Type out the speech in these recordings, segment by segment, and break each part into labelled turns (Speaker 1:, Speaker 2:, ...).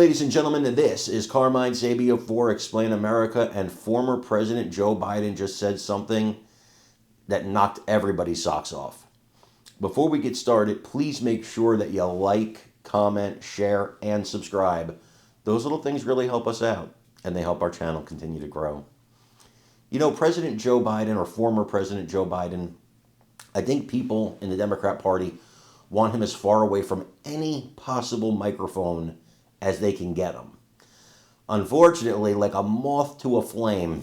Speaker 1: ladies and gentlemen, this is Carmine Sabio for Explain America, and former President Joe Biden just said something that knocked everybody's socks off. Before we get started, please make sure that you like, comment, share, and subscribe. Those little things really help us out, and they help our channel continue to grow. You know, President Joe Biden, or former President Joe Biden, I think people in the Democrat Party want him as far away from any possible microphone as they can get him. Unfortunately, like a moth to a flame,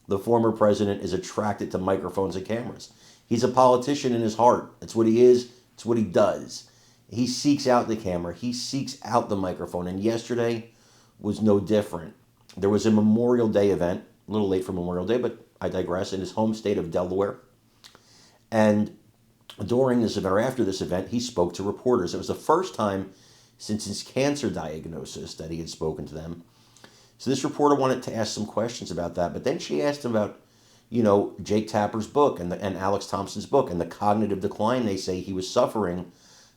Speaker 1: the former president is attracted to microphones and cameras. He's a politician in his heart. That's what he is. It's what he does. He seeks out the camera. He seeks out the microphone. And yesterday was no different. There was a Memorial Day event, a little late for Memorial Day, but I digress, in his home state of Delaware. And during this event, or after this event, he spoke to reporters. It was the first time since his cancer diagnosis that he had spoken to them. So this reporter wanted to ask some questions about that, but then she asked him about, you know, Jake Tapper's book and Alex Thompson's book and the cognitive decline they say he was suffering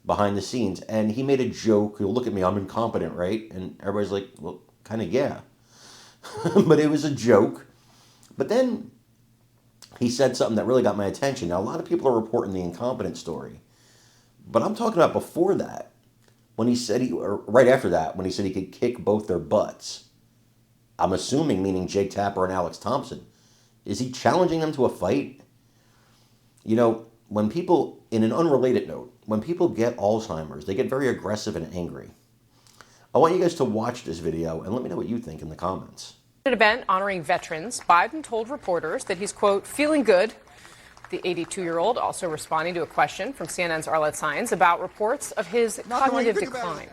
Speaker 1: behind the scenes. And he made a joke. Look at me, I'm incompetent, right? And everybody's like, well, kind of, yeah. But it was a joke. But then he said something that really got my attention. Now, a lot of people are reporting the incompetent story, but I'm talking about before that, when he said or right after that, when he said he could kick both their butts. I'm assuming, meaning Jake Tapper and Alex Thompson. Is he challenging them to a fight? You know, when people, in an unrelated note, when people get Alzheimer's, they get very aggressive and angry. I want you guys to watch this video and let me know what you think in the comments.
Speaker 2: At an event honoring veterans, Biden told reporters that he's, quote, feeling good. The 82-year-old also responding to a question from CNN's Arlette Saenz about reports of his cognitive decline.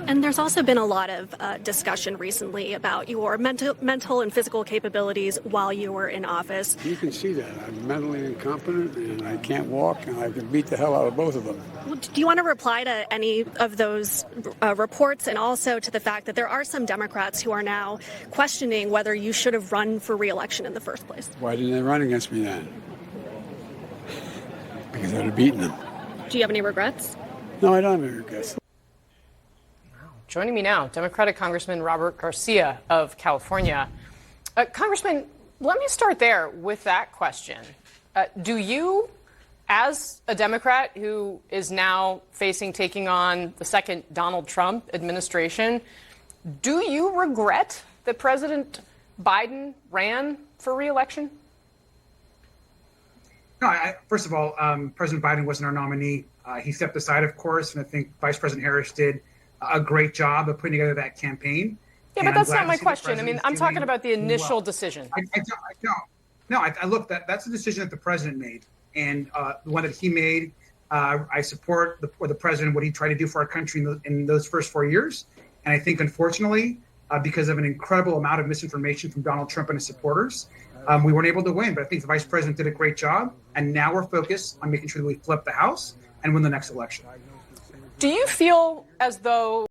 Speaker 3: And there's also been a lot of discussion recently about your mental and physical capabilities while you were in office.
Speaker 4: You can see that. I'm mentally incompetent, and I can't walk, and I can beat the hell out of both of them.
Speaker 3: Do you want to reply to any of those reports, and also to the fact that there are some Democrats who are now questioning whether you should have run for re-election in the first place?
Speaker 4: Why didn't they run against me then? Because I'd have beaten them.
Speaker 3: Do you have any regrets?
Speaker 4: No, I don't have any regrets.
Speaker 2: Joining me now, Democratic Congressman Robert Garcia of California. Congressman, let me start there with that question. Do you, as a Democrat who is now taking on the second Donald Trump administration, do you regret that President Biden ran for re-election?
Speaker 5: No, first of all, President Biden wasn't our nominee. He stepped aside, of course, and I think Vice President Harris did a great job of putting together that campaign.
Speaker 2: Yeah, but that's not my question. I mean, I'm talking about the initial decision.
Speaker 5: I don't. No, I look, that's a decision that the president made, and the one that he made. I support the president, what he tried to do for our country in those first 4 years. And I think, unfortunately, because of an incredible amount of misinformation from Donald Trump and his supporters, we weren't able to win. But I think the vice president did a great job, and now we're focused on making sure that we flip the House and win the next election.
Speaker 2: Do you feel as though